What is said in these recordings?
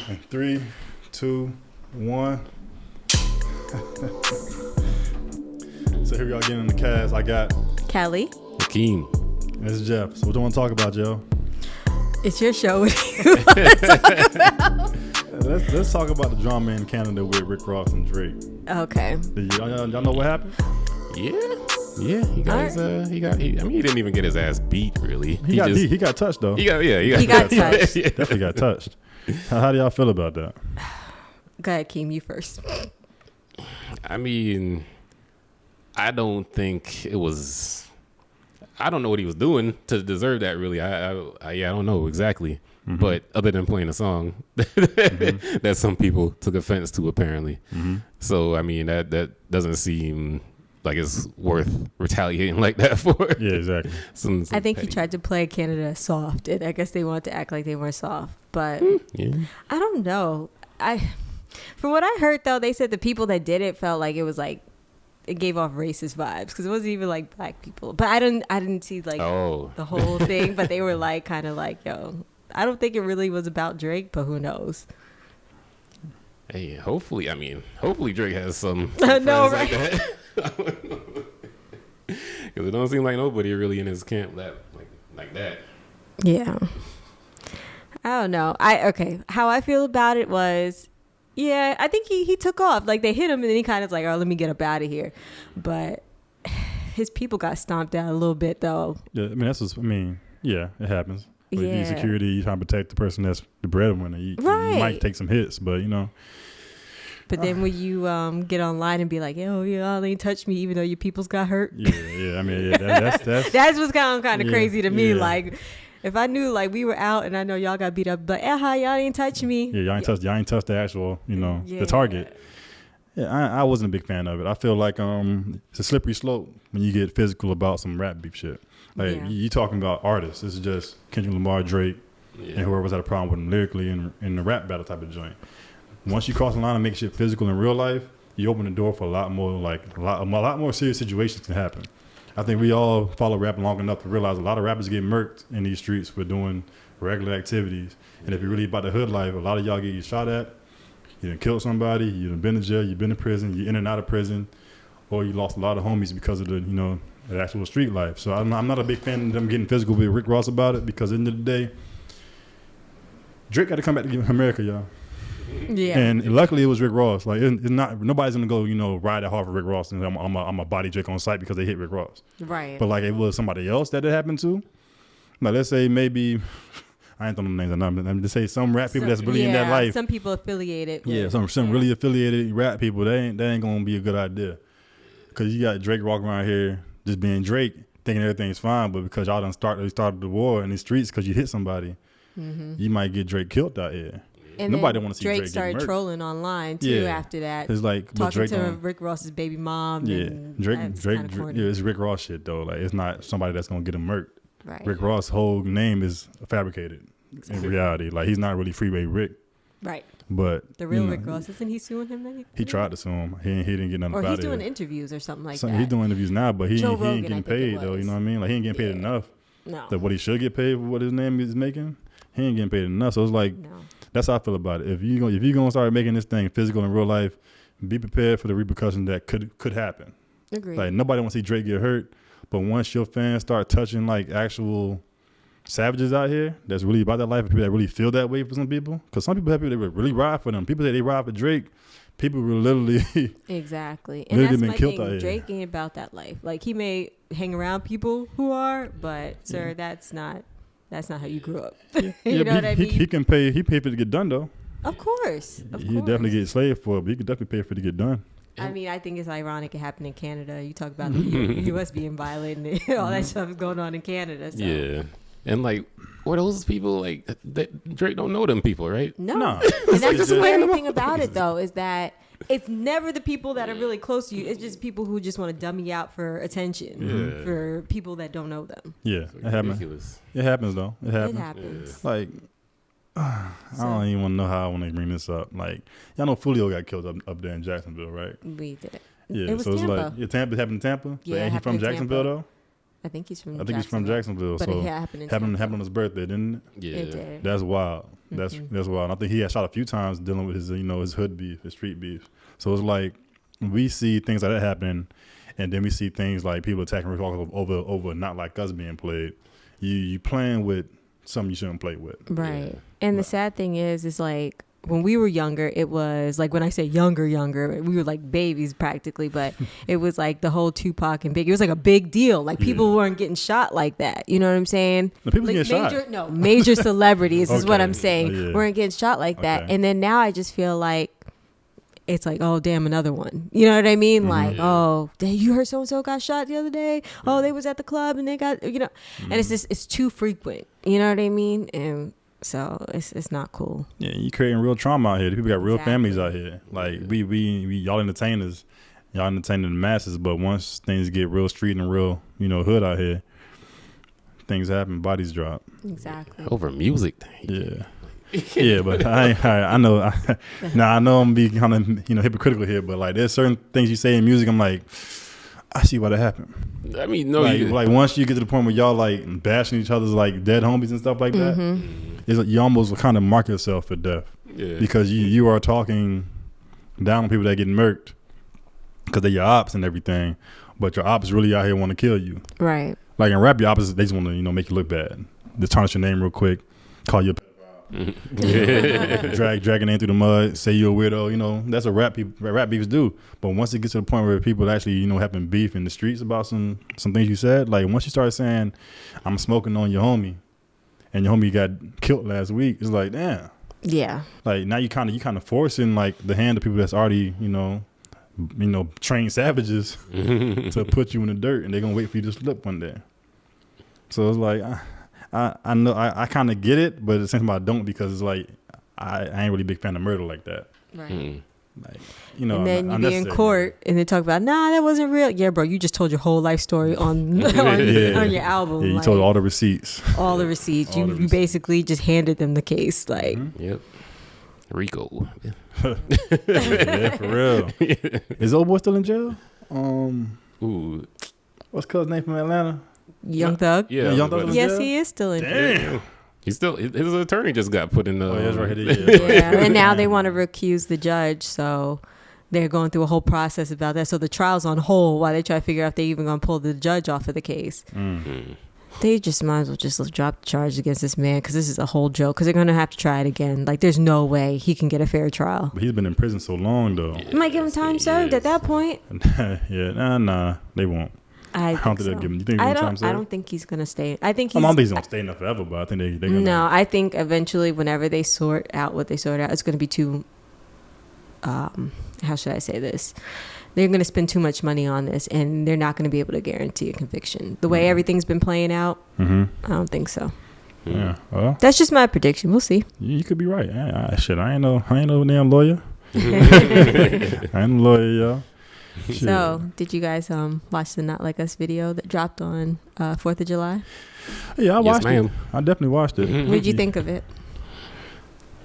In 3, 2, 1. So here we are getting in the cast. I got Kelly. Hakeem. And this is Jeff. So what do you want to talk about, Joe? It's your show. What do you want to talk about? Let's talk about the drama in Canada with Rick Ross and Drake. Okay. Y'all know what happened? Yeah, he got his, he didn't even get his ass beat, really. He got touched, though. He got touched. Definitely got touched. How do y'all feel about that? Go ahead, Keem, you first. I mean, I don't think it was. I don't know what he was doing to deserve that. Really, I don't know exactly. Mm-hmm. But other than playing a song mm-hmm. that some people took offense to, apparently. Mm-hmm. So I mean, that doesn't seem like it's worth retaliating like that for. Yeah, exactly. some I think he tried to play Canada soft, and I guess they wanted to act like they weren't soft. But yeah. I don't know. From what I heard, though, they said the people that did it felt like it was like it gave off racist vibes because it wasn't even like black people. But I didn't see like the whole thing. But they were like kind of like, yo, I don't think it really was about Drake, but who knows? Hey, hopefully Drake has some no, friends right? like that. Because it don't seem like nobody really in his camp that like that. Yeah. I don't know. How I feel about it was, yeah, I think he took off. Like, they hit him, and then he kind of like, oh, let me get up out of here. But his people got stomped out a little bit, though. Yeah, yeah, it happens. Like, yeah. You security, you trying to protect the person that's the breadwinner. You might take some hits, but you know. But then when you get online and be like, yo, y'all ain't touched me, even though your people's got hurt. Yeah. I mean, yeah, that's what's kind of crazy to me. Yeah. Like, if I knew like we were out and I know y'all got beat up, but y'all ain't touch me. Yeah, y'all ain't touched the actual, the target. Yeah, I wasn't a big fan of it. I feel like it's a slippery slope when you get physical about some rap beef shit. Like you talking about artists. This is just Kendrick Lamar, Drake, and whoever's had a problem with them lyrically in the rap battle type of joint. Once you cross the line and make shit physical in real life, you open the door for a lot more serious situations can happen. I think we all follow rap long enough to realize a lot of rappers get murked in these streets for doing regular activities. And if you're really about the hood life, a lot of y'all get you shot at, you done killed somebody, you done been to jail, you been to prison, you in and out of prison, or you lost a lot of homies because of the actual street life. So I'm not a big fan of them getting physical with Rick Ross about it, because at the end of the day, Drake got to come back to America, y'all. Yeah. And luckily it was Rick Ross. Like, it's not, nobody's gonna go, ride that hard for Rick Ross and I'm a body Drake on site because they hit Rick Ross. Right. But like, it was somebody else that it happened to. Like, let's say maybe, I ain't throwing no names. I'm just say some rap people that's really in that life. Some people affiliated with. Yeah, some really affiliated rap people. That ain't gonna be a good idea. Because you got Drake walking around here just being Drake, thinking everything's fine, but because y'all started the war in the streets because you hit somebody, you might get Drake killed out here. And nobody want to see Drake started trolling online too after that. It's like talking to Rick Ross's baby mom. Yeah, Drake. It's Rick Ross shit though. Like, it's not somebody that's gonna get him murked. Right. Rick Ross' whole name is fabricated in reality. Like, he's not really Freeway Rick. Right. But the real Rick Ross, isn't he suing him then? He tried to sue him. He didn't get nothing about it. Or he's doing interviews or something like that. He's doing interviews now, but he ain't Rogan, getting paid though. You know what I mean? Like, he ain't getting paid enough. No. That what he should get paid for what his name is making. He ain't getting paid enough. So it's like, that's how I feel about it. If you're gonna start making this thing physical in real life, be prepared for the repercussions that could happen. Agreed. Like, nobody wants to see Drake get hurt, but once your fans start touching like actual savages out here that's really about that life, people that really feel that way for some people, because some people have people that really ride for them. People say they ride for Drake. People will literally exactly, and literally that's been my killed out thing. here. Drake ain't about that life. Like, he may hang around people who are, but sir, that's not how you grew up. You know what I mean? He can pay. He paid for it to get done though. Of course. He definitely get slaved for it, but he could definitely pay for it to get done. I mean, I think it's ironic it happened in Canada. You talk about the U.S. being violated and all that stuff is going on in Canada. So. Yeah. And like, what those people like? Drake don't know them people, right? No. And that's the scary thing about it, though, is that it's never the people that are really close to you. It's just people who just want to dumb you out for attention for people that don't know them. Yeah, it happens. It happens though. It happens. Yeah. Like, I don't even want to know how I want to bring this up. Like, y'all know Fulio got killed up there in Jacksonville, right? We did. Yeah, it was so it's Tampa. like Tampa happened in Tampa. Yeah, ain't he from Jacksonville though? I think he's from. He's from Jacksonville. But so it happened on his birthday, didn't it? Yeah, it did. That's wild. That's wild. I think he had shot a few times dealing with his his hood beef, his street beef. So it's like we see things like that happen, and then we see things like people attacking Rick Ross over Not Like Us being played. You playing with something you shouldn't play with. Right. Yeah. And the sad thing is like when we were younger, it was like, when I say younger, we were like babies practically, but it was like the whole Tupac and Biggie. It was like a big deal. Like people weren't getting shot like that. You know what I'm saying? The people like getting shot. No, major celebrities is what I'm saying. Weren't getting shot like that. And then now I just feel like it's like, oh, damn, another one. You know what I mean? Like, oh, you heard so-and-so got shot the other day? Oh, they was at the club and they got, and it's just, it's too frequent. You know what I mean? And so it's not cool. Yeah, you creating real trauma out here. The people got real families out here. Like we y'all entertainers, y'all entertaining the masses. But once things get real street and real, hood out here, things happen. Bodies drop. Exactly. Over music. Yeah. Yeah, but I know. I know I'm being kind of hypocritical here, but like there's certain things you say in music, I'm like, I see why that happened. I mean, no, like once you get to the point where y'all like bashing each other's like dead homies and stuff like that, it's like you almost kind of mark yourself for death. Yeah. Because you are talking down on people that get murked because they're your ops and everything, but your ops really out here want to kill you. Right. Like in rap, your ops they just want to make you look bad. Just tarnish your name real quick, call you a drag your name through the mud, say you're a weirdo. That's what rap beefs do. But once it gets to the point where people actually having beef in the streets about some things you said, like once you start saying I'm smoking on your homie and your homie got killed last week, it's like, damn. Yeah. Like now you kind of forcing like the hand of people that's already trained savages to put you in the dirt, and they're gonna wait for you to slip one day. So it's like I know I kind of get it, but at the same time I don't, because it's like I ain't really a big fan of murder like that. Right. Like, and then you be in court and they talk about, nah, that wasn't real. Yeah, bro, you just told your whole life story on your album. Yeah, you told all the receipts. All the receipts. You basically just handed them the case. Like, Yep. Rico. Yeah, for real. Is old boy still in jail? Ooh. What's cuz name from Atlanta? Young Thug? Yeah, Young Thug. Yes, he is still in jail. Damn. He's still, his attorney just got put in the. Oh, yeah, that's right. Yeah, and now they want to recuse the judge, so they're going through a whole process about that. So the trial's on hold while they try to figure out if they're even going to pull the judge off of the case. They just might as well just drop the charge against this man, because this is a whole joke, because they're going to have to try it again. Like, there's no way he can get a fair trial. But he's been in prison so long, though. You might give him time served at that point. Yeah, nah, they won't. I don't think they'll give him. You think they're time served? I don't think he's gonna stay. I think I don't think he's gonna stay enough forever, but I think they're gonna. No, I think eventually, whenever they sort out what they sort out, it's gonna be too. How should I say this? They're gonna spend too much money on this, and they're not gonna be able to guarantee a conviction. The way everything's been playing out, I don't think so. Yeah, well, that's just my prediction. We'll see. You could be right. I ain't no damn lawyer. I ain't no lawyer, y'all. So, did you guys watch the Not Like Us video that dropped on 4th of July? Yeah, I watched it. I definitely watched it. What did you think of it?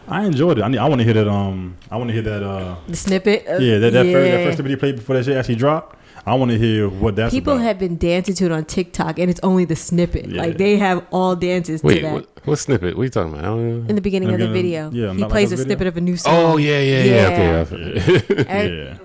I enjoyed it. I want to hear that. I want to hear that. The snippet. That first video played before that shit actually dropped. I want to hear what that's People about. have been dancing to it on TikTok, and it's only the snippet. Yeah. Like, they have all dances to that. What snippet? What are you talking about? In the beginning of the video. Yeah, he plays a snippet of a new song. Oh, yeah. Okay.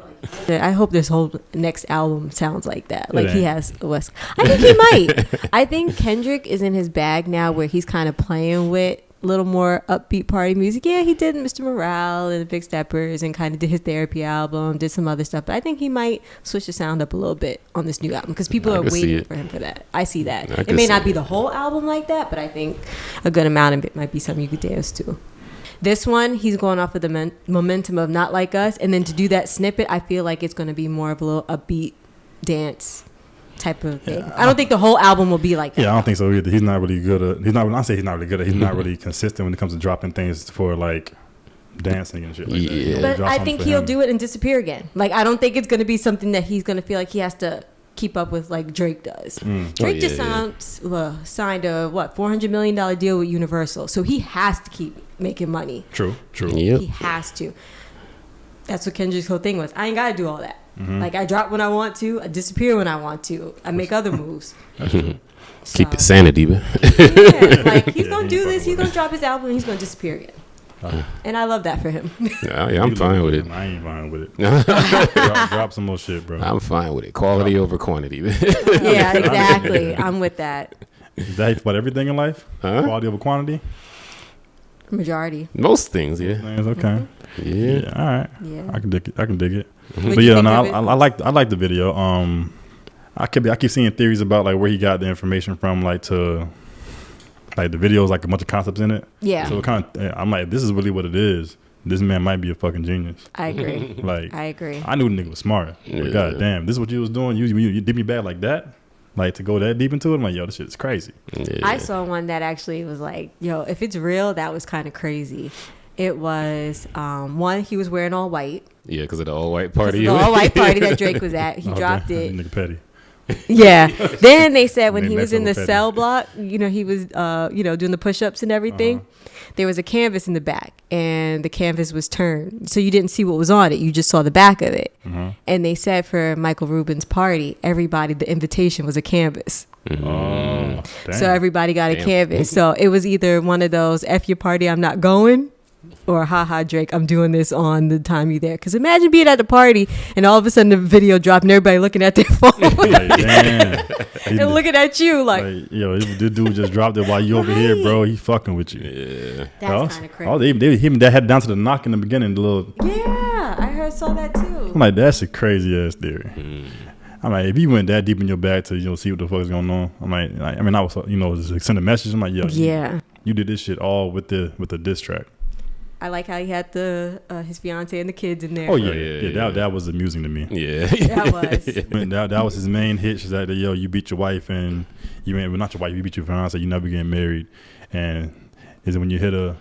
I hope this whole next album sounds like that. Like, he has West. I think he might. I think Kendrick is in his bag now, where he's kind of playing with a little more upbeat party music. Yeah, he did Mr. Morale and the Big Steppers, and kind of did his therapy album, did some other stuff. But I think he might switch the sound up a little bit on this new album, because people are waiting for him for that. I see that. It may not be the whole album like that, but I think a good amount of it might be something you could dance to. This one, he's going off of the momentum of Not Like Us, and then to do that snippet, I feel like it's going to be more of a little upbeat dance type of thing. I don't think the whole album will be like that. Yeah, I don't think so either. He's not really good at. He's not really consistent when it comes to dropping things for like dancing and shit like that. But I think he'll do it and disappear again. Like, I don't think it's going to be something that he's going to feel like he has to keep up with like Drake does. Drake just signed a $400 million deal with Universal, so he has to keep making money. True. Yep. He has to. That's what Kendrick's whole thing was. I ain't gotta do all that. Like, I drop when I want to, I disappear when I want to, I make other moves. Keep it sanity, man. Yeah, like, he's gonna do this, he's gonna drop his album, and he's gonna disappear again. And I love that for him. Yeah, I'm fine with it. I ain't fine with it. drop some more shit, bro. I'm fine with it. Quality over quantity. Yeah, exactly. I'm with that. Is that about everything in life? Quality over quantity? Majority. Most things, yeah. Okay. Yeah. All right. Yeah. I can dig it. What'd But you yeah, think no, of it? I like the video. I keep seeing theories about like where he got the information from, like the videos, like a bunch of concepts in it. Yeah. So it kind of, I'm like, this is really what it is. This man might be a fucking genius. I agree. Like, I agree. I knew the nigga was smart. But god damn, this is what you was doing. You did me bad like that. Like to go that deep into it, I'm like, yo, this shit is crazy. Yeah. I saw one that actually was like, yo, if it's real, that was kind of crazy. It was one, he was wearing all white. Yeah, because of the all white party. The all white party that Drake was at. He dropped damn, it. Nigga petty. Yeah. Then they said when They he was in the Mexico petty. cell block, he was doing the push-ups and everything. There was a canvas in the back, and the canvas was turned, so you didn't see what was on it. You just saw the back of it. And they said for Michael Rubin's party, everybody, the invitation was a canvas. Oh, damn. So everybody got a Damn. canvas. So it was either one of those F your party, I'm not going, or haha Drake, I'm doing this on the time you there. Because imagine being at the party and all of a sudden the video dropped and everybody looking at their phone Like, damn. and looking at you like yo, this dude just dropped it while you over here, bro. He fucking with you. Yeah. that's kind of crazy. Oh, they him that had down to the knock in the beginning, the little. Yeah, I saw that too. I'm like, that's a crazy ass theory. I'm like, if you went that deep in your bag to see what the fuck is going on, I'm like, I was just like, send a message. I'm like, yo, Yeah. you did this shit all with the diss track. I like how he had his fiance and the kids in there. Oh yeah, yeah. That was amusing to me. Yeah. That was. That was his main hit. She's like, yo, you beat your wife and not your wife, you beat your fiance, you never getting married. And is it when you hit her?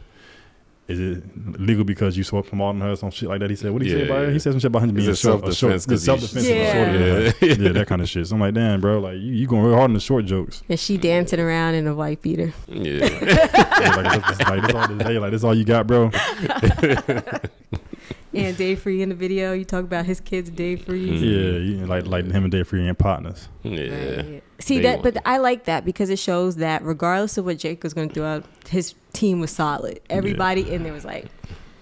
Is it legal because you swept promoting her or some shit like that? He said, what did he say about her? He said some shit about him being self-defense? Self-defense. Yeah. Yeah, that kind of shit. So I'm like, damn, bro, like you going real hard on the short jokes. And she dancing around in a white beater. Yeah. That's all you got, bro. And Dave Free in the video, you talk about his kids, Dave Free. Yeah, like him and Dave Free ain't partners. Yeah. Right. See They that, want- but I like that because it shows that regardless of what Jake was going to throw out, his team was solid. Everybody in there was like,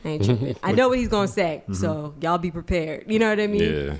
I ain't tripping. I know what he's going to say, so y'all be prepared. You know what I mean? Yeah.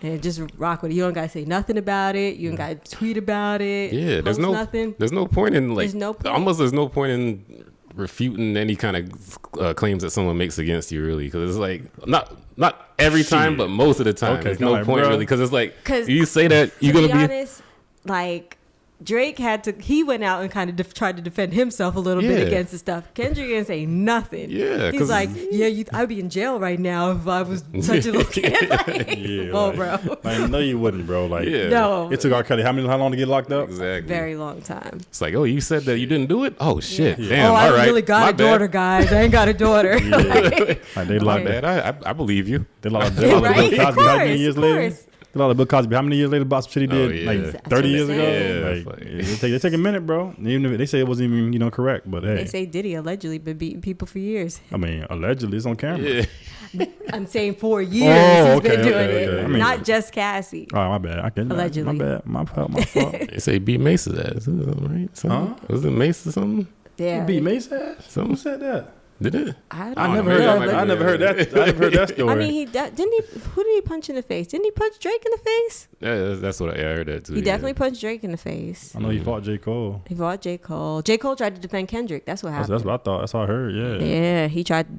And just rock with it. You don't got to say nothing about it. You don't got to tweet about it. Yeah. Post nothing. There's no point in There's no point. almost there's no point in refuting any kind of claims that someone makes against you, really, because it's like not every time, but most of the time. Okay, There's no like, point bro. really, because it's like 'Cause you say that you're to gonna be be. honest, like Drake he went out and kind of tried to defend himself a little Yeah. bit against the stuff. Kendrick didn't say nothing. Yeah, he's 'cause- like, yeah, I'd be in jail right now if I was such a little kid. Like, Yeah, whoa, like, bro. Like, no, you wouldn't, bro. Like, Yeah. No, it took R. Kelly how long to get locked up? Exactly. very long time. It's like, oh, you said that you didn't do it. Oh shit, Yeah. damn. Oh, I all right, really got My a daughter, bad. guys. I ain't got a daughter. Like, Like they My locked bad. I believe you. They locked right? Bill Of Cosby how many course, years of later? course. They locked Bill Cosby how many years later about some shit he did? Oh, yeah. Like That's 30 what years I'm ago? saying. Like, Yeah, they take a minute, bro. Even if they say it wasn't even correct, but hey. They say Diddy allegedly been beating people for years. I mean, allegedly it's on camera. Yeah. I'm saying 4 years Oh, he's been okay, doing okay, it. okay. I mean- Not just Cassie. Oh, my bad. I can Allegedly. My bad. My fault. My fault. They say beat Mace's ass, right? Something? Huh? Was it Mace or something? Yeah. Beat Mace ass? Something? Who said that? Did it? I I never know, heard maybe that. I might I be- never heard that. I never heard that story. I mean, didn't he? Who did he punch in the face? Didn't he punch Drake in the face? Yeah, that's what I heard that too. He yeah. definitely punched Drake in the face. I know he fought J. Cole. He fought J. Cole. J. Cole tried to defend Kendrick. That's what happened. That's what I thought. That's what I heard. Yeah. Yeah, he tried to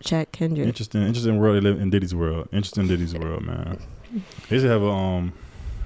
check Kendrick. Interesting world they live in. Diddy's world. Interesting Diddy's world, man. They should have a Never mind.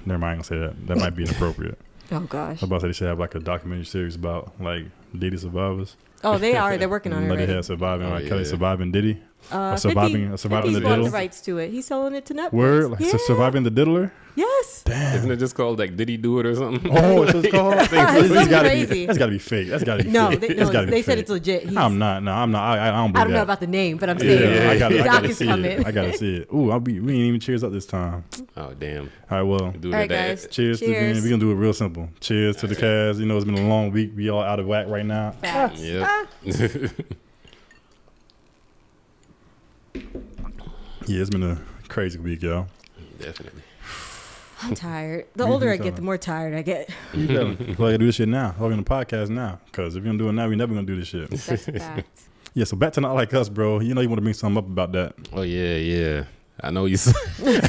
I ain't gonna say that. That might be inappropriate. Oh gosh. I was about to say they should have like a documentary series about like Diddy survivors. Oh, they are. They're working on it Like they already. had surviving, Oh, like Kelly yeah. surviving Diddy. Surviving 50 the the diddle. diddle. Rights to it. He's selling it to Netflix. Word, like yeah. surviving the diddler. Yes. Damn. Isn't it just called like Did he do it or something? Oh, it's called. It's That's gotta crazy. be. That's gotta be fake. That's gotta be No, fake. they, That's no, gotta be they said fake. it's legit. He's, I'm not. No, I'm not. I don't I believe don't know that. about the name, but I'm Yeah, saying I gotta, the I doc gotta is see coming. it. I gotta see it. Ooh, we ain't even cheers up this time. Oh damn. All right, well, Do All right, that. guys. cheers to Cheers. them. We're gonna do it real simple. Cheers to the cast. You know, it's been a long week. We all out of whack right now. Facts. Yep. Yeah, it's been a crazy week, y'all. Definitely. I'm tired. The older I get, the more tired I get. You feeling? So I gotta do this shit now. We're on the podcast now. Because if you don't do it now, we're never gonna do this shit. That's a fact. Yeah, so back to Not Like Us, bro. You know you want to bring something up about that. Oh yeah. I know you saw.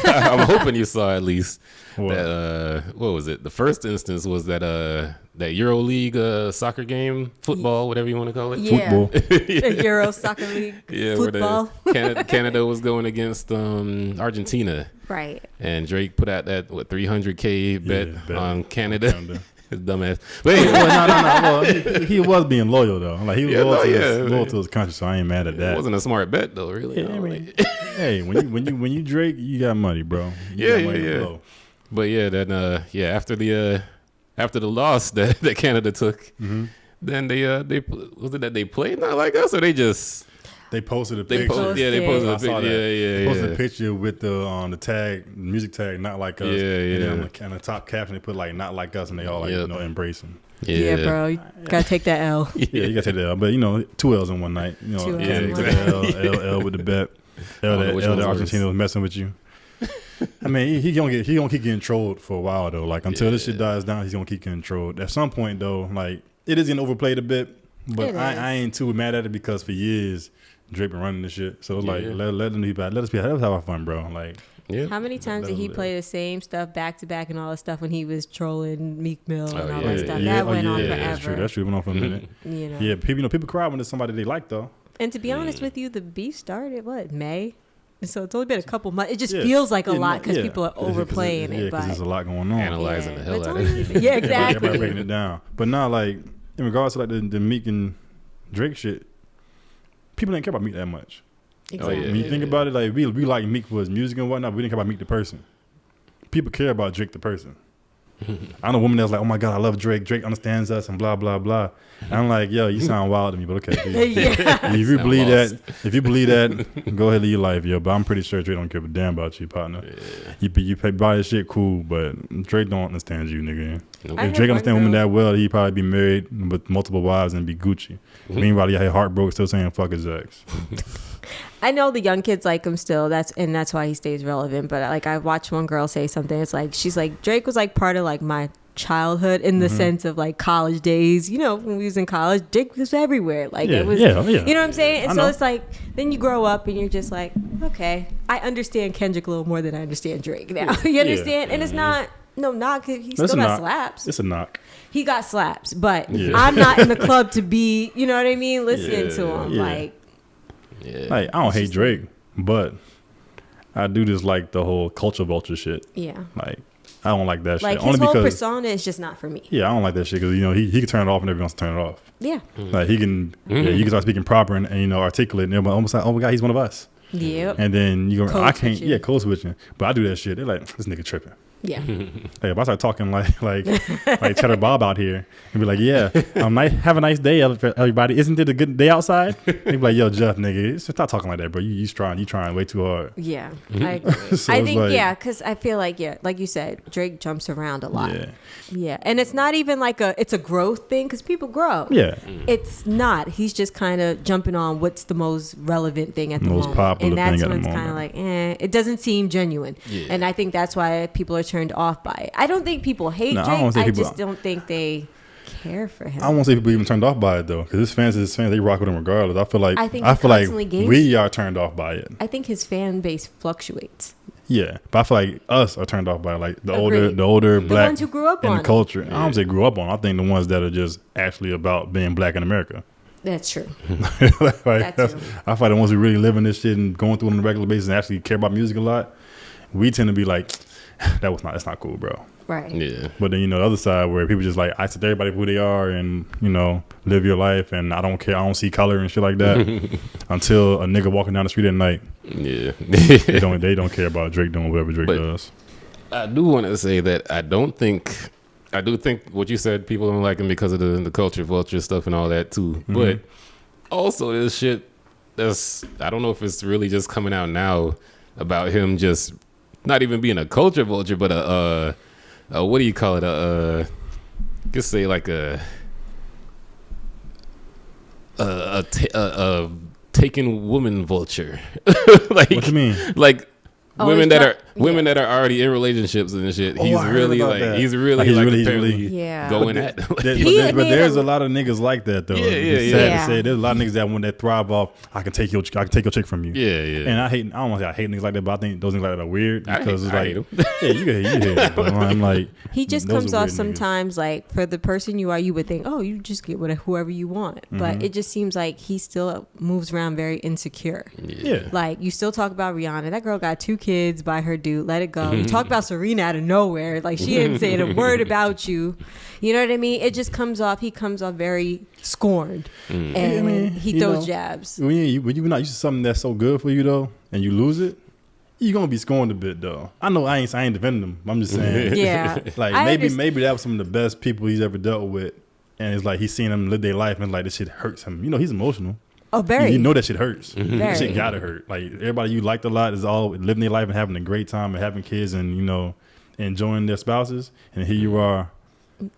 I'm hoping you saw at least What? that. What was it? The first instance was that that EuroLeague soccer game, football, whatever you want to call it. Yeah. Football. The Euro Soccer League football. Where Canada was going against Argentina. Right. And Drake put out that 300K bet on Canada. His dumbass. But anyway, no. Well, he was being loyal though. Like he was loyal to his country, so I ain't mad at that. It wasn't a smart bet though, really. Yeah, I mean, hey, when you Drake, you got money, bro. Yeah. But yeah, then after the loss that Canada took, then they was it that they played Not Like Us, or they just. They posted a picture. They posted a picture. They posted a picture with the tag, music tag, Not Like Us. And then on the top caption, they put like Not Like Us, and they all like embracing. Yeah, bro, you gotta take that L. Yeah, you gotta take that L. But 2 L's in one night. L with the bet. L that Argentina was messing with you. I mean, he gonna keep getting trolled for a while though. Like until this shit dies down, he's gonna keep getting trolled. At some point though, like it is getting overplayed a bit, but I ain't too mad at it because for years. Drake been running this shit, so let them be bad. Let us have our fun, bro. Like, how many times did he play the same stuff back to back and all that stuff when he was trolling Meek Mill and all that stuff? That went on forever. That's true. It went on for a minute. Yeah, people cry when there's somebody they like though. And to be honest with you, the beef started May, and so it's only been a couple months. It just feels like a lot because people are overplaying it. Because there's a lot going on, analyzing the hell out of it. Yeah, exactly. Everybody breaking it down, but now like in regards to like the Meek and Drake shit, people didn't care about Meek that much. Exactly. When you think about it, like we like Meek for his music and whatnot, but we didn't care about Meek the person. People care about Drake the person. I know a woman that's like, oh my God, I love Drake. Drake understands us and blah blah blah. And I'm like, yo, you sound wild to me, but okay. If you believe that, go ahead and live your life, yo. But I'm pretty sure Drake don't give a damn about you, partner. Yeah. You pay buy this shit, cool, but Drake don't understand you, nigga. Nope. If Drake understand women that well, he'd probably be married with multiple wives and be Gucci. Meanwhile, he had heartbroken, still saying fuck his ex. I know the young kids like him still. That's why he stays relevant. But like I watched one girl say something. It's like she's like Drake was like part of like my childhood in the sense of like college days. When we was in college, Drake was everywhere. Like it was, you know what I'm saying. And so it's like then you grow up and you're just like, okay, I understand Kendrick a little more than I understand Drake now. You understand? And it's not knock. He still got slaps. It's a knock. He got slaps, but I'm not in the club to be. You know what I mean? Listening to him like. Yeah. Like I don't hate Drake, but I do just like the whole culture vulture shit. Yeah. Like I don't like that like shit. His whole persona is just not for me. Yeah, I don't like that shit because he can turn it off and everyone else turn it off. Yeah. Like he can you can start speaking proper and articulate and everybody almost like, oh my God, he's one of us. Yep. And then you go, I can't code switching. But I do that shit. They're like, this nigga tripping. Yeah. Like if I start talking like Cheddar Bob out here and be like, yeah, have a nice day, everybody. Isn't it a good day outside? And be like, yo, Jeff, nigga, stop talking like that, bro. You trying way too hard. Yeah, I agree. So I think because I feel like like you said, Drake jumps around a lot. Yeah, and it's not even like it's a growth thing because people grow. Yeah, it's not. He's just kind of jumping on what's the most relevant thing at the moment, popular and that's thing when it's kind of like, it doesn't seem genuine. Yeah. And I think that's why people are turned off by it. I don't think people hate Drake. I just don't think they care for him. I won't say people even turned off by it though, because his fans, they rock with him regardless. I feel like we are turned off by it. I think his fan base fluctuates. Yeah, but I feel like us are turned off by it. Like the older black ones who grew up in on the culture. Yeah. I don't say grew up on. I think the ones that are just actually about being black in America. That's true. That's true. I find the ones who really live in this shit and going through it on a regular basis and actually care about music a lot. We tend to be like, that's not cool, bro. Right. Yeah. But then the other side where people just like accept everybody for who they are and live your life and I don't care, I don't see color and shit like that until a nigga walking down the street at night. Yeah. they don't care about Drake doing whatever Drake does. I do want to say that I do think what you said, people don't like him because of the culture vulture stuff and all that too. Mm-hmm. But also this shit I don't know if it's really just coming out now about him just not even being a culture vulture, but a what do you call it? Just say like a taken woman vulture. Like, what you mean? Like women that are women that are already in relationships and shit. He's really going at. But there's a lot of niggas like that though. It's sad to say. There's a lot of niggas that when they thrive off, I can take your chick from you. Yeah. And I don't want to say I hate niggas like that, but I think those niggas like that are weird because it's like, yeah, you hate it. But I'm like, he just comes off sometimes like for the person you are, you would think, oh, you just get whoever you want, but it just seems like he still moves around very insecure. Yeah. Like you still talk about Rihanna. That girl got 2 kids by her dude. Let it go. You talk about Serena out of nowhere. Like she didn't say a word about you. You know what I mean? It just comes off. He comes off very scorned, and he throws jabs. When you're not used to something that's so good for you though, and you lose it, you're gonna be scorned a bit though. I know I ain't defending him. I'm just saying. Yeah. Like maybe that was some of the best people he's ever dealt with, and it's like he's seen them live their life, and like this shit hurts him. You know, he's emotional. Oh, very. You know that shit hurts. Very. That shit gotta hurt. Like everybody you liked a lot is all living their life and having a great time and having kids and enjoying their spouses, and here you are.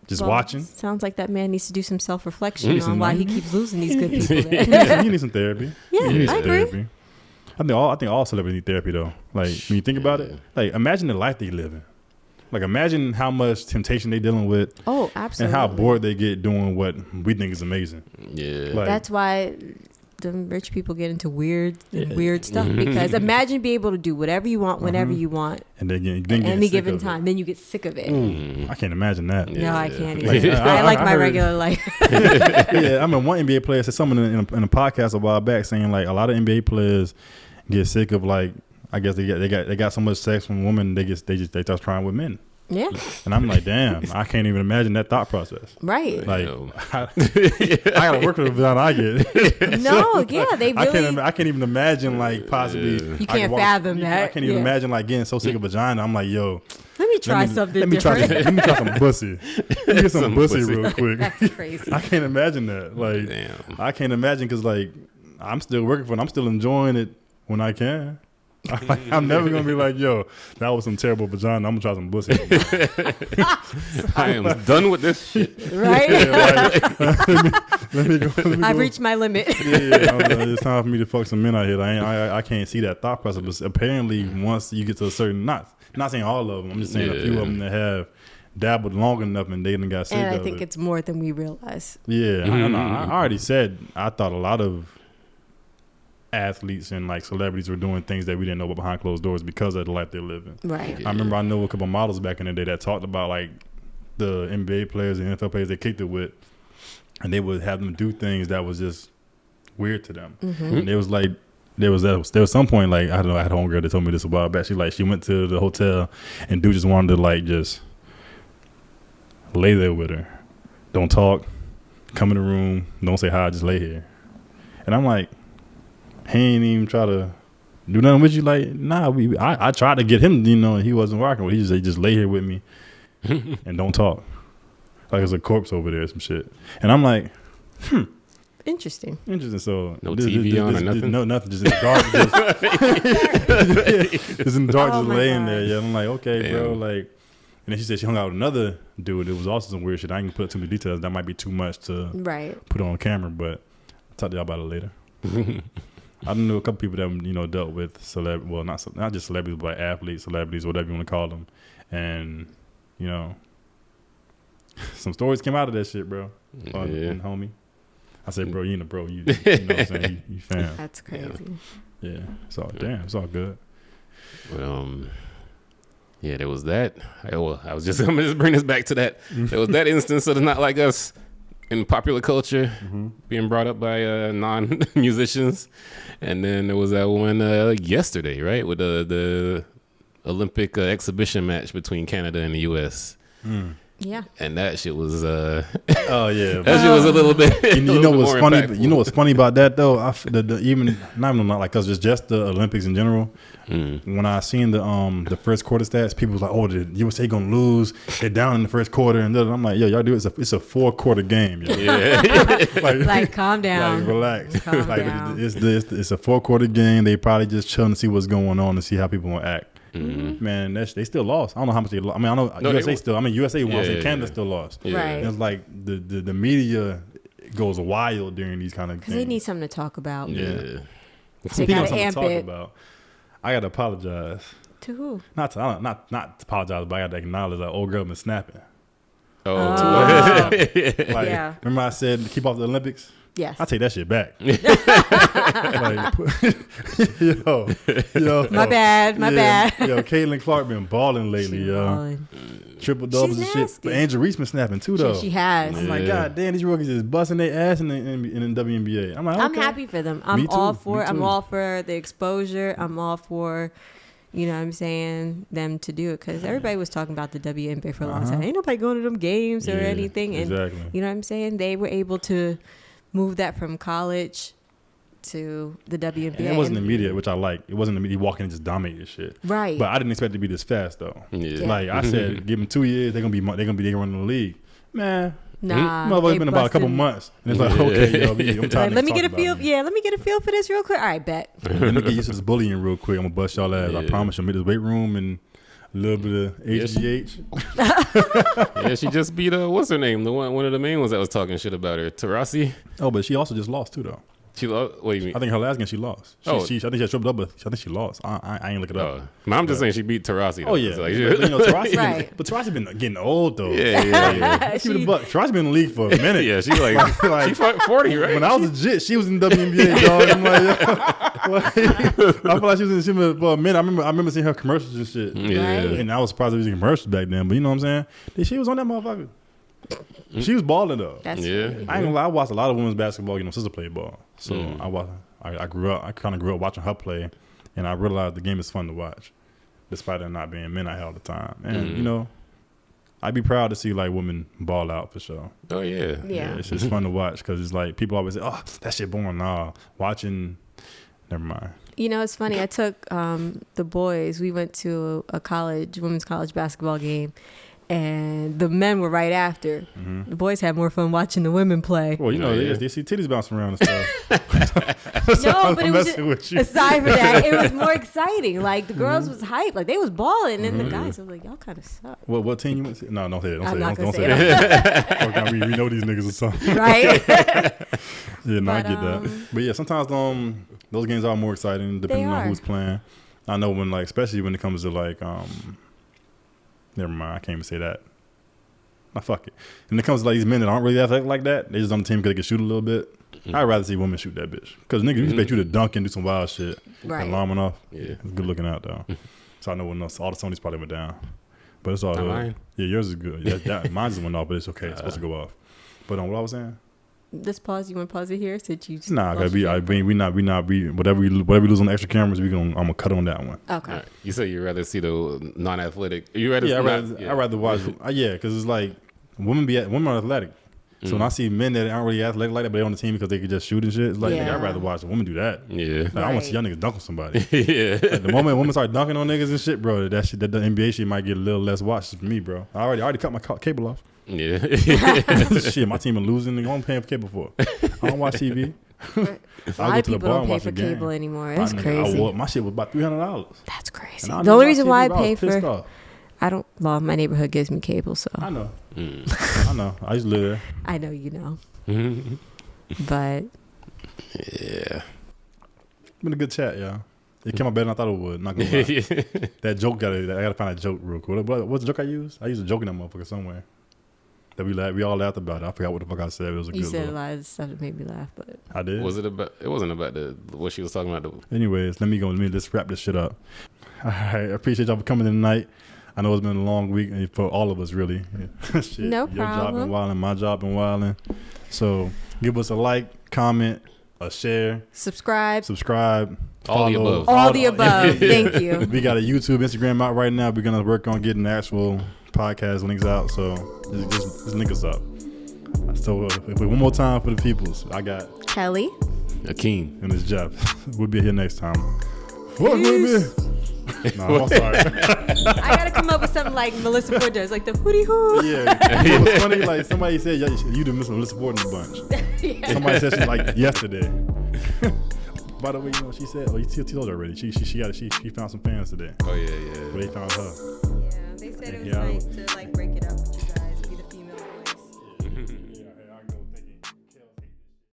Just watching. Sounds like that man needs to do some self-reflection on why he keeps losing these good people. You need some therapy. Yeah, you need I some agree. therapy. I think all celebrities need therapy though. Like when you think about it, like imagine the life they living. Like imagine how much temptation they dealing with. Oh, absolutely. And how bored they get doing what we think is amazing. Yeah. Like, that's why the rich people get into weird stuff, because imagine being able to do whatever you want whenever you want and then at any given time. Then you get sick of it. I can't imagine that. No, I can't either. I like my regular life. Yeah, I mean, one NBA player said something in a podcast a while back saying like a lot of NBA players get sick of like, I guess they got so much sex from women they start trying with men. Yeah. And I'm like, damn, I can't even imagine that thought process. Right. Like, I gotta work with the vagina I get. No, yeah, they really. I can't even imagine like possibly. You can't fathom that. I can't even imagine like getting so sick of vagina. I'm like, yo, let me try something different. Let me try some pussy. Let me get some pussy real quick. That's crazy. I can't imagine that. Like, damn. I can't imagine because like I'm still working for it. I'm still enjoying it when I can. I'm never gonna be like, yo, that was some terrible vagina. I'm gonna try some pussy. I am done with this shit. Right? Let me go. I've reached my limit. It's time for me to fuck some men out here. I can't see that thought process. But apparently, once you get to a certain, not saying all of them, I'm just saying a few of them that have dabbled long enough and they done got sick of it. And I think it's more than we realize. Yeah, I already said I thought a lot of athletes and like celebrities were doing things that we didn't know about behind closed doors because of the life they're living. Right. I remember I know a couple of models back in the day that talked about like the NBA players and NFL players they kicked it with, and they would have them do things that was just weird to them. And it was like there was some point like I don't know, I had a homegirl that told me this a while back. She went to the hotel and dude just wanted to like just lay there with her, don't talk, come in the room, don't say hi, just lay here. And I'm like, he ain't even try to do nothing with you. Like, nah, I tried to get him, he wasn't rocking with. He just lay here with me and don't talk. Like there's a corpse over there or some shit. And I'm like, Interesting. So no TV on or nothing? No, nothing. Just in the dark. Just in the dark, just laying there. Yeah, I'm like, okay, damn, bro. Like, and then she said she hung out with another dude. It was also some weird shit. I ain't gonna put too many details. That might be too much to put on camera, but I'll talk to y'all about it later. I know a couple people that dealt with not just celebrities, but athletes, celebrities, whatever you want to call them, and some stories came out of that shit, bro. And homie, I said, bro, you ain't a bro, you know what I'm saying, you fam. That's crazy. Yeah, it's all good. Well, yeah, there was that. I'm gonna just bring this back to that. There was that instance of the Not Like Us in popular culture being brought up by non-musicians, and then there was that one yesterday, right, with the Olympic exhibition match between Canada and the U.S. Yeah, and that shit was oh yeah, that shit was a little bit. You know what's funny? Impactful. You know what's funny about that though? Even not like us, just the Olympics in general. When I seen the first quarter stats, people was like, "Oh, the USA gonna lose. They're down in the first quarter," and I'm like, "Yo, y'all do it. It's a 4-quarter game. Yo. Yeah, like calm down, like relax. Calm down. It's a 4-quarter game. They probably just chilling to see what's going on and see how people gonna act." Man, they still lost. I don't know how much they lost. I mean, I know USA still. I mean, USA won. Yeah, Canada still lost. Yeah. Right. And it's like the media goes wild during these kind of because things. they need something to talk about. Yeah. They gotta amp it. I gotta apologize To who? Not to apologize, but I got to acknowledge that old girl been snapping. Oh. Yeah. Remember I said to keep off the Olympics? Yes. I take that shit back. yo. My bad. Yo, Caitlin Clark been balling lately, yo. Triple doubles and shit. But Angel Reese been snapping too, though. She has. I'm like, God damn, these rookies is busting their ass in the WNBA. I'm like, okay. I'm happy for them. I'm all for the exposure. I'm all for, you know what I'm saying, them to do it. Because everybody was talking about the WNBA for a long time. Ain't nobody going to them games or anything. And exactly. You know what I'm saying? They were able to move that from college to the WNBA. And it wasn't immediate, which I like. It wasn't immediate walking and just dominating shit. Right. But I didn't expect it to be this fast though. Yeah. Like I said, give them 2 years, they're gonna be running the league. Man. Nah. Motherfucker's been about a couple months. And it's like, okay, yo, I'm tired. Let me get a feel. Yeah, let me get a feel for this real quick. All right, bet. Let me get used to this bullying real quick. I'm gonna bust y'all ass. I promise you'll meet this weight room and a little bit of HGH. Yeah, she just beat what's her name? The one of the main ones that was talking shit about her, Tarasi. Oh, but she also just lost too, though. She lost. What do you mean? I think her last game she lost. I think she tripled up, but I think she lost. I ain't look it up. I'm just saying she beat Tarasi. Oh yeah, like, Tarasi. Right. But Tarasi been getting old though. Yeah. Let's give it a buck. Tarasi been in the league for a minute. Yeah, she's like she 40, right? When I was legit, she was in the WNBA, dog. I'm like, I feel like she was for a minute. I remember seeing her commercials and shit. Yeah. And I was surprised they was using commercials back then. But you know what I'm saying? She was on that motherfucker. She was balling though. That's yeah. I ain't gonna lie. I watched a lot of women's basketball. You know, sister played ball, so I grew up. I kind of grew up watching her play, and I realized the game is fun to watch, despite it not being men out here all the time. And you know, I'd be proud to see like women ball out for sure. Oh yeah. Yeah. It's just fun to watch because it's like people always say, "Oh, that shit boring." Nah, watching. Never mind. You know, it's funny. I took the boys. We went to a women's college basketball game. And the men were right after. Mm-hmm. The boys had more fun watching the women play. Well, you know, they see titties bouncing around and stuff. No, but it was aside from that, it was more exciting. Like the girls was hype, like they was balling, and the guys were like, "Y'all kind of suck." What team you went to? No, don't say that. I'm not gonna say that. We know these niggas or something, right? Yeah, no, I get that. But yeah, sometimes those games are more exciting depending on who's playing. I know when especially when it comes to never mind, I can't even say that. Nah, fuck it. When it comes to these men that aren't really athletic like that, they just on the team because they can shoot a little bit. I'd rather see women shoot that bitch. Because niggas expect you to dunk and do some wild shit. Right. Alarm went off. Yeah. It's good looking out, though. So I know when all the Sony's probably went down. But it's all good. Mine? Yeah, yours is good. Yeah, mine just went off, but it's okay. It's supposed to go off. But what I was saying? This pause, you want to pause it here? Since you whatever we lose on the extra cameras, I'm gonna cut on that one. Okay. Right. You say you'd rather see the non-athletic. You rather? Yeah, I'd rather watch. Because it's like women are athletic. So when I see men that aren't really athletic like that, but they're on the team because they could just shoot and shit, it's like I'd rather watch a woman do that. Yeah. Like, I want to see y'all niggas dunk on somebody. Yeah. Like, the moment women start dunking on niggas and shit, bro, that the NBA shit might get a little less watched for me, bro. I already cut my cable off. Yeah. Shit, my team are losing. I'm paying for cable for. I don't watch TV. A lot of people don't pay for cable anymore. That's crazy. My shit was about $300. That's crazy. The only reason why I pay for, my neighborhood gives me cable, so I know. I know. I used to live there. I know you know. But yeah, been a good chat, y'all. It came out better than I thought it would. Not gonna lie. That joke I gotta find that joke real quick. What's the joke I used? I used a joke in that motherfucker somewhere. That we all laughed about it. I forgot what the fuck I said. It was a good. You said a lot of stuff that made me laugh, but I did. Was it about? It wasn't about what she was talking about. Anyways, let's wrap this shit up. All right, I appreciate y'all for coming in tonight. I know it's been a long week for all of us, really. Shit, no your problem. Job been wilding, my job been wilding. So give us a like, comment, a share, subscribe, all the above. All the above. Thank you. We got a YouTube, Instagram out right now. We're gonna work on getting the actual podcast links out. So just link us up. So one more time for the peoples. I got Kelly, Akeem, and it's Jeff. We'll be here next time. What with me? No, I'm sorry. I gotta come up with something like Melissa Ford does, like the hootie hoo. Yeah, it was funny. Like somebody said, you the Melissa Ford in the bunch. Yeah. Somebody said she like yesterday. By the way, you know what she said? Oh, you told her already. She found some fans today. Oh yeah. But they found her. Yeah, they said it was nice to break it